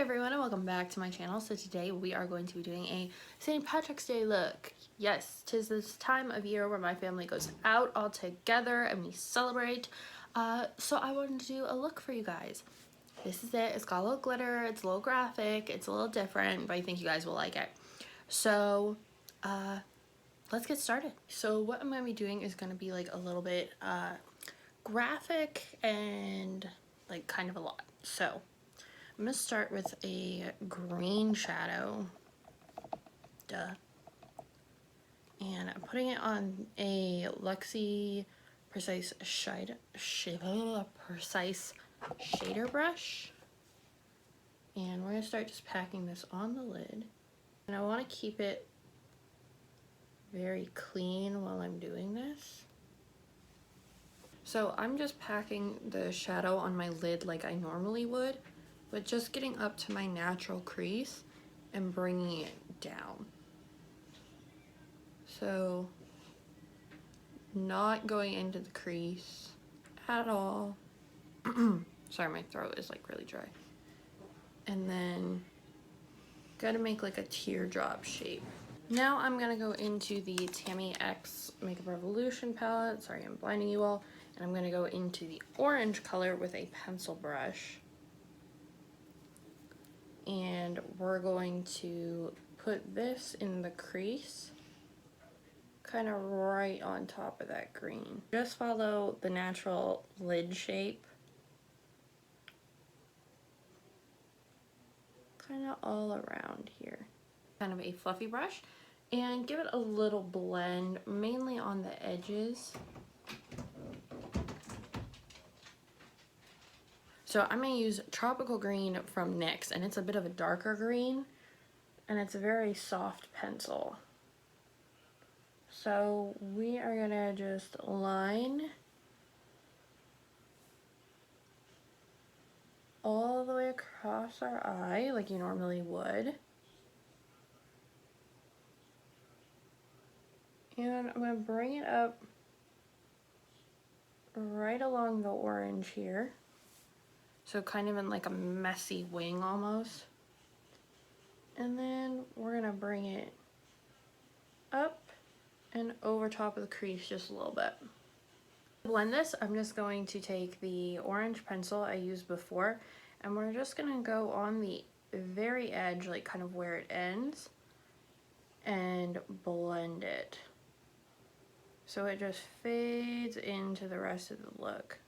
everyone, and welcome back to my channel. So today we are going to be doing a St. Patrick's Day look. Yes, 'tis this time of year where my family goes out all together and we celebrate. So I wanted to do a look for you guys. This is it. It's got a little glitter, it's a little graphic, it's a little different, but I think you guys will like it. So let's get started. So what I'm going to be doing is going to be like a little bit graphic and like kind of a lot. So I'm going to start with a green shadow, and I'm putting it on a Luxie Precise shader brush, and we're going to start just packing this on the lid, and I want to keep it very clean while I'm doing this. So I'm just packing the shadow on my lid like I normally would, but just getting up to my natural crease and bringing it down. So not going into the crease at all. Sorry, my throat is like really dry. And then gotta make like a teardrop shape. Now I'm gonna go into the Tammy X Makeup Revolution palette. Sorry, I'm blinding you all. And I'm gonna go into the orange color with a pencil brush. And we're going to put this in the crease, kind of right on top of that green. Just follow the natural lid shape, kind of all around here. Kind of a fluffy brush, and give it a little blend, mainly on the edges. So I'm going to use Tropical Green from NYX, and it's a bit of a darker green, and it's a very soft pencil. So we are going to just line all the way across our eye like you normally would. And I'm going to bring it up right along the orange here. So kind of in like a messy wing almost. And then we're going to bring it up and over top of the crease just a little bit. To blend this, I'm just going to take the orange pencil I used before, and we're just going to go on the very edge, like kind of where it ends, and blend it. So it just fades into the rest of the look.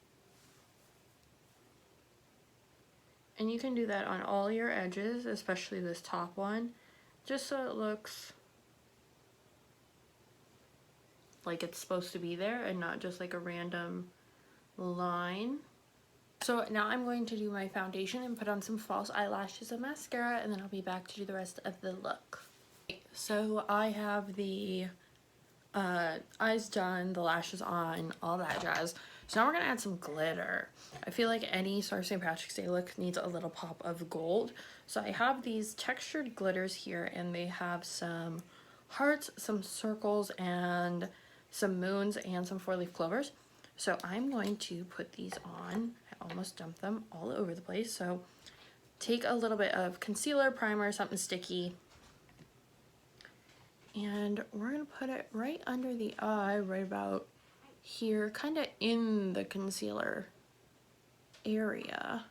And you can do that on all your edges, especially this top one, just so it looks like it's supposed to be there and not just like a random line. So now I'm going to do my foundation and put on some false eyelashes and mascara, and then I'll be back to do the rest of the look. So I have the eyes done, the lashes on, all that jazz. So now we're gonna add some glitter. I feel like any sort of St. Patrick's Day look needs a little pop of gold. So I have these textured glitters here, and they have some hearts, some circles, and some moons, and some four-leaf clovers. So I'm going to put these on. I almost dumped them all over the place. So take a little bit of concealer, primer, something sticky, and we're gonna put it right under the eye, right about here, kind of in the concealer area.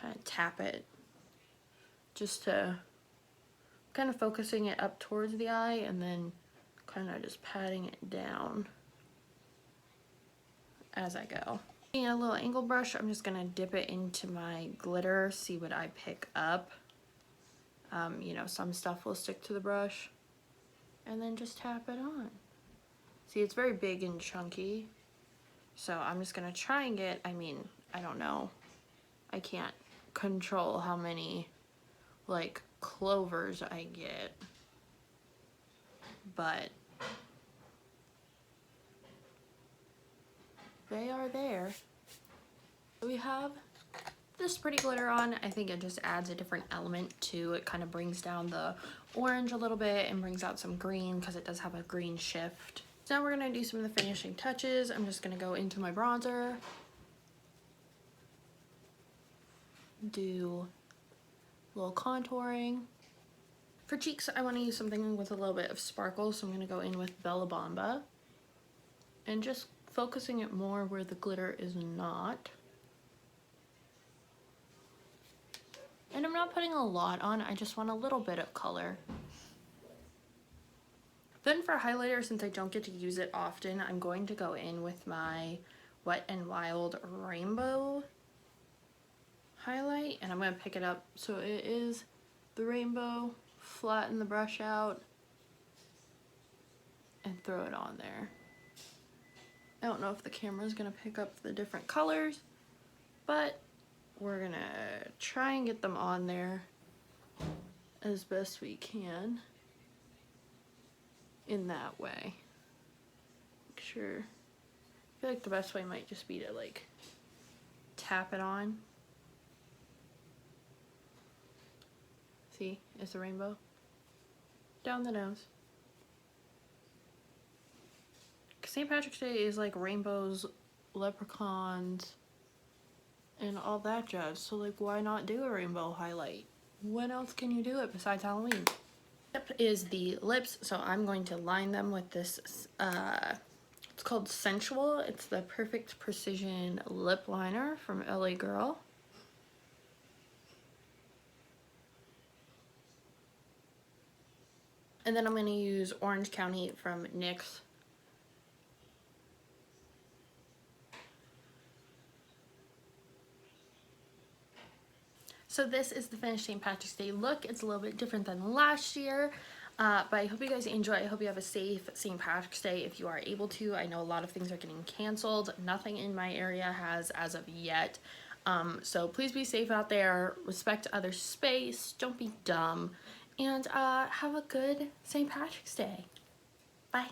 Kind of tap it just to kind of focusing it up towards the eye, and then kind of just patting it down as I go. And a little angle brush, I'm just gonna dip it into my glitter, see what I pick up. You know, some stuff will stick to the brush, and then just tap it on. See, it's very big and chunky, so I'm just gonna try and get, I mean, I don't know, I can't control how many like clovers I get, but they are there. We have this pretty glitter on. I think it just adds a different element to it, kind of brings down the orange a little bit and brings out some green because it does have a green shift. So now we're gonna do some of the finishing touches. I'm just gonna go into my bronzer, do a little contouring. For cheeks, I want to use something with a little bit of sparkle, so I'm going to go in with Bella Bamba. And just focusing it more where the glitter is not. And I'm not putting a lot on, I just want a little bit of color. Then for highlighter, since I don't get to use it often, I'm going to go in with my Wet n Wild Rainbow highlight, and I'm going to pick it up so it is the rainbow, flatten the brush out, and throw it on there. I don't know if the camera is going to pick up the different colors, but we're going to try and get them on there as best we can in that way. Make sure, I feel like the best way might just be to like tap it on. See, it's a rainbow. Down the nose. St. Patrick's Day is like rainbows, leprechauns, and all that jazz. So like, why not do a rainbow highlight? When else can you do it besides Halloween? Step is the lips, so I'm going to line them with this, it's called Sensual. It's the Perfect Precision Lip Liner from LA Girl. And then I'm going to use Orange County from NYX. So this is the finished St. Patrick's Day look. It's a little bit different than last year, but I hope you guys enjoy. I hope you have a safe St. Patrick's Day if you are able to. I know a lot of things are getting canceled. Nothing in my area has as of yet. So please be safe out there. Respect other space. Don't be dumb. And have a good St. Patrick's Day. Bye.